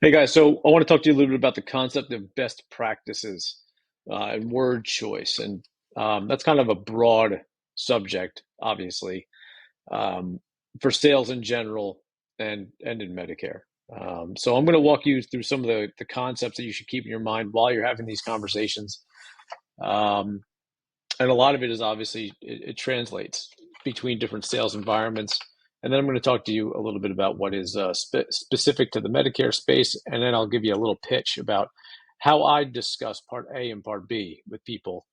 Hey guys, so I want to talk to you a little bit about the concept of best practices and word choice, and that's kind of a broad subject, obviously, um, for sales in general and in Medicare. So I'm going to walk you through some of the concepts that you should keep in your mind while you're having these conversations, um, and a lot of it is obviously it translates between different sales environments. And then I'm going to talk to you a little bit about what is specific to the Medicare space, and then I'll give you a little pitch about how I discuss Part A and Part B with people,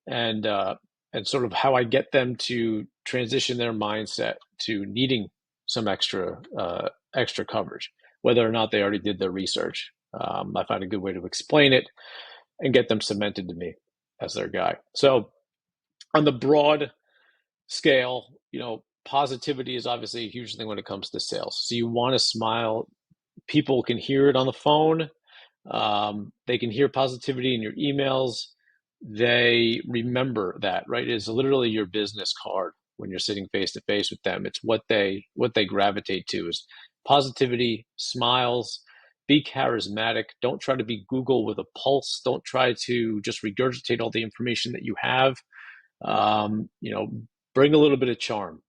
and uh, and sort of how I get them to transition their mindset to needing some extra coverage, whether or not they already did their research. I find a good way to explain it and get them cemented to me as their guy. So on the broad scale, positivity is obviously a huge thing when it comes to sales. So you want to smile. People can hear it on the phone. They can hear positivity in your emails. They remember that, right? It's literally your business card when you're sitting face to face with them. It's what they gravitate to is positivity, smiles. Be charismatic. Don't try to be Google with a pulse. Don't try to just regurgitate all the information that you have. Um, you know, bring a little bit of charm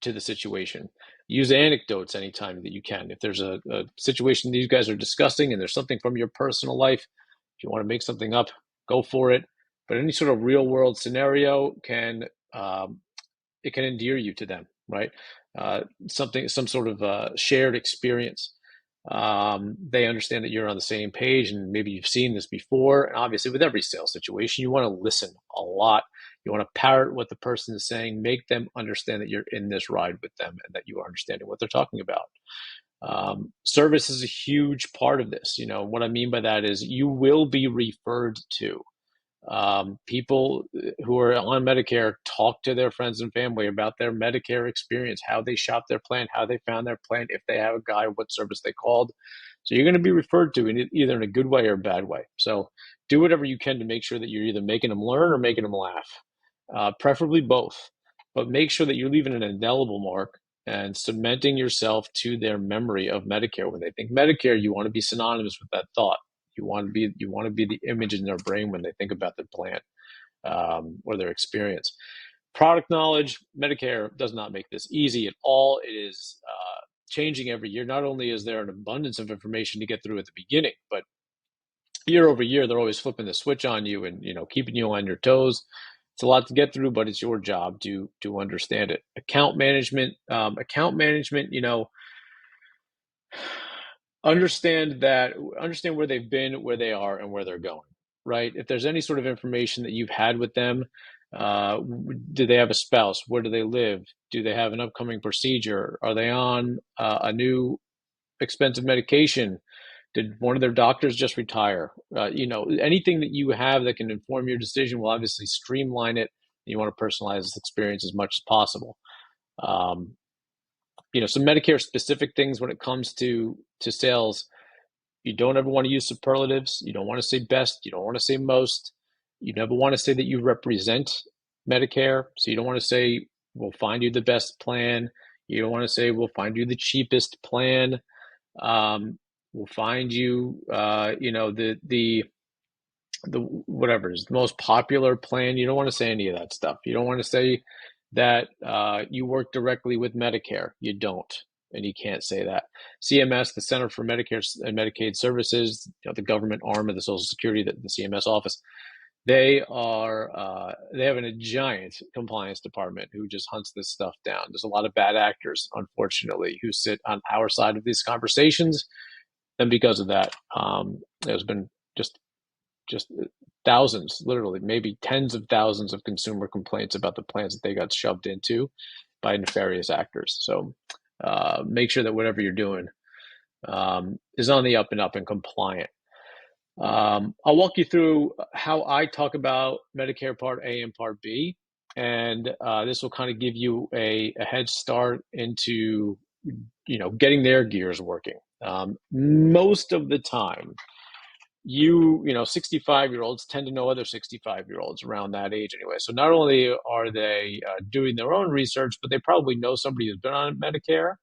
to the situation. Use anecdotes anytime that you can. If there's a situation these guys are discussing and there's something from your personal life, if you want to make something up, go for it. But any sort of real world scenario it can endear you to them, right? Some sort of shared experience. They understand that you're on the same page, and maybe you've seen this before. And obviously, with every sales situation, you want to listen a lot. You want to parrot what the person is saying, make them understand that you're in this ride with them and that you are understanding what they're talking about. Service is a huge part of this. What I mean by that is you will be referred to. People who are on Medicare talk to their friends and family about their Medicare experience, how they shop their plan, how they found their plan, if they have a guy, what service they called. So you're going to be referred to either in a good way or a bad way. So do whatever you can to make sure that you're either making them learn or making them laugh, preferably both. But make sure that you're leaving an indelible mark and cementing yourself to their memory of Medicare. When they think Medicare, you want to be synonymous with that thought. You want to be the image in their brain when they think about their plan or their experience. Product knowledge, Medicare does not make this easy at all. It is changing every year. Not only is there an abundance of information to get through at the beginning, but year over year, they're always flipping the switch on you and keeping you on your toes. It's a lot to get through, but it's your job to understand it. Account management, understand where they've been, where they are, and where they're going, right? If there's any sort of information that you've had with them, uh, do they have a spouse? Where do they live? Do they have an upcoming procedure? Are they on a new expensive medication? Did one of their doctors just retire? Anything that you have that can inform your decision will obviously streamline it. You want to personalize this experience as much as possible. Um, some Medicare specific things when it comes to sales. You don't ever want to use superlatives. You don't want to say best. You don't want to say most. You never want to say that you represent Medicare. So you don't want to say, we'll find you the best plan. You don't want to say, we'll find you the cheapest plan. We'll find you, the whatever is the most popular plan. You don't want to say any of that stuff. You don't want to say that you work directly with Medicare. You don't, and you can't say that. CMS, the Center for Medicare and Medicaid Services, the government arm of the Social Security, the CMS office, they have a giant compliance department who just hunts this stuff down. There's a lot of bad actors, unfortunately, who sit on our side of these conversations, and because of that, there's been just thousands, literally maybe tens of thousands of consumer complaints about the plans that they got shoved into by nefarious actors. So make sure that whatever you're doing is on the up and up and compliant. I'll walk you through how I talk about Medicare Part A and Part B, and this will kind of give you a head start into getting their gears working. Most of the time, 65-year-olds tend to know other 65-year-olds around that age anyway. So not only are they doing their own research, but they probably know somebody who's been on Medicare.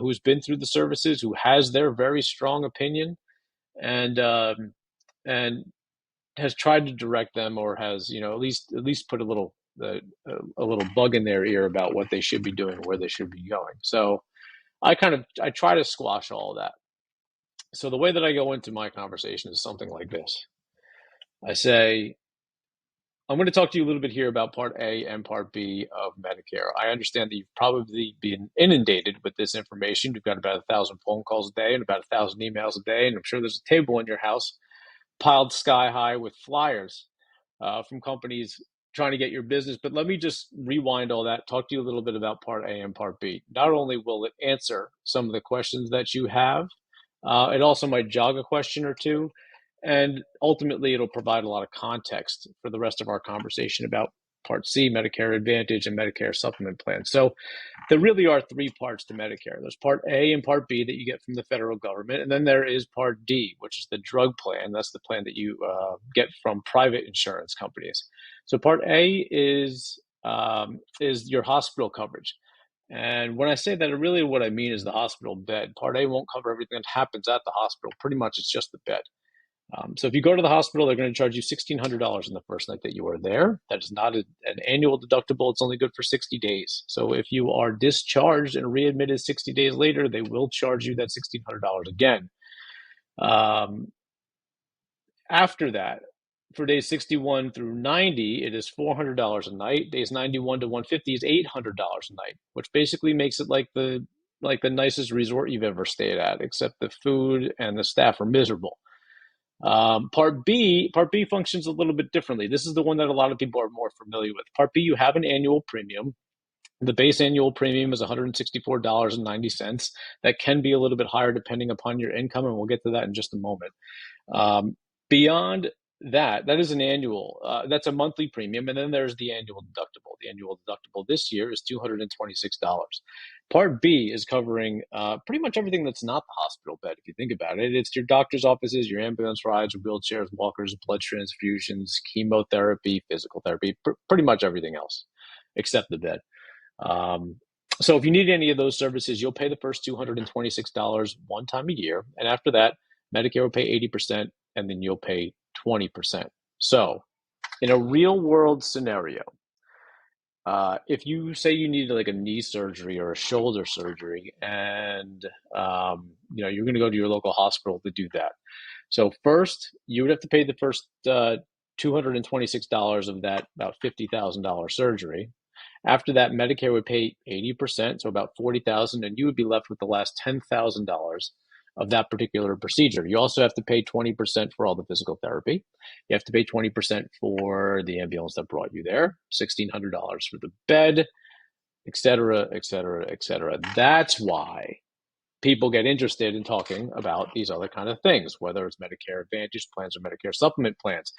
who's been through the services, who has their very strong opinion, and and has tried to direct them, or has, at least put a little bug in their ear about what they should be doing, where they should be going. So I try to squash all of that. So the way that I go into my conversation is something like this. I say, I'm going to talk to you a little bit here about Part A and Part B of Medicare. I understand that you've probably been inundated with this information. You've got about 1,000 phone calls a day and about 1,000 emails a day, and I'm sure there's a table in your house piled sky high with flyers from companies trying to get your business. But let me just rewind all that, talk to you a little bit about Part A and Part B. Not only will it answer some of the questions that you have, it also might jog a question or two. And ultimately, it'll provide a lot of context for the rest of our conversation about Part C, Medicare Advantage, and Medicare Supplement plans. So there really are three parts to Medicare. There's Part A and Part B that you get from the federal government, and then there is Part D, which is the drug plan. That's the plan that you get from private insurance companies. So Part A is your hospital coverage. And when I say that, really what I mean is the hospital bed. Part A won't cover everything that happens at the hospital. Pretty much it's just the bed. So if you go to the hospital, they're going to charge you $1,600 in the first night that you are there. That is not an annual deductible. It's only good for 60 days. So if you are discharged and readmitted 60 days later, they will charge you that $1,600 again. After that, for days 61 through 90, it is $400 a night. Days 91 to 150 is $800 a night, which basically makes it like the nicest resort you've ever stayed at, except the food and the staff are miserable. Part B functions a little bit differently. This is the one that a lot of people are more familiar with. Part B, you have an annual premium. The base annual premium is $164.90. That can be a little bit higher depending upon your income, and we'll get to that in just a moment. Beyond that is an annual, that's a monthly premium, and then there's the annual deductible. The annual deductible this year is $226. Part B is covering pretty much everything that's not the hospital bed, if you think about it. It's your doctor's offices, your ambulance rides, wheelchairs, walkers, blood transfusions, chemotherapy, physical therapy, pretty much everything else except the bed. So if you need any of those services, you'll pay the first $226 one time a year. And after that, Medicare will pay 80%, and then you'll pay 20%. So in a real world scenario, if you say you need like a knee surgery or a shoulder surgery, and you're going to go to your local hospital to do that. So first, you would have to pay the first $226 of that about $50,000 surgery. After that, Medicare would pay 80%, so about $40,000, and you would be left with the last $10,000 of that particular procedure. You also have to pay 20% for all the physical therapy. You have to pay 20% for the ambulance that brought you there, $1,600 for the bed, et cetera, et cetera, et cetera. That's why people get interested in talking about these other kind of things, whether it's Medicare Advantage plans or Medicare Supplement plans.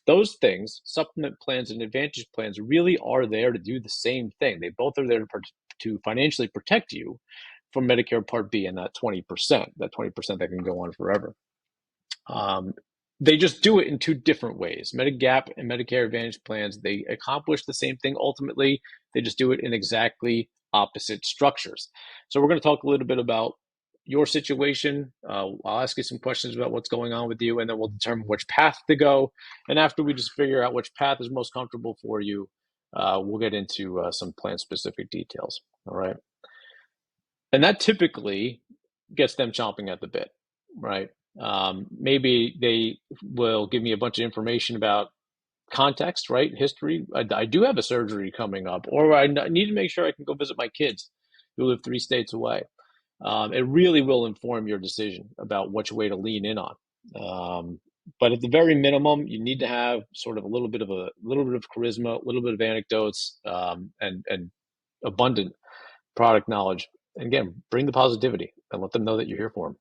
Those things, supplement plans and Advantage plans, really are there to do the same thing. They both are there to financially protect you from Medicare Part B and that 20% that can go on forever. They just do it in two different ways. Medigap and Medicare Advantage plans, they accomplish the same thing ultimately. They just do it in exactly opposite structures. So we're going to talk a little bit about your situation. I'll ask you some questions about what's going on with you, and then we'll determine which path to go. And after we just figure out which path is most comfortable for you, we'll get into some plan-specific details. All right. And that typically gets them chomping at the bit, right? Maybe they will give me a bunch of information about context, right? History. I do have a surgery coming up, or I need to make sure I can go visit my kids who live 3 states away. It really will inform your decision about which way to lean in on. But at the very minimum, you need to have sort of a little bit of charisma, a little bit of anecdotes, and abundant product knowledge. And again, bring the positivity and let them know that you're here for them.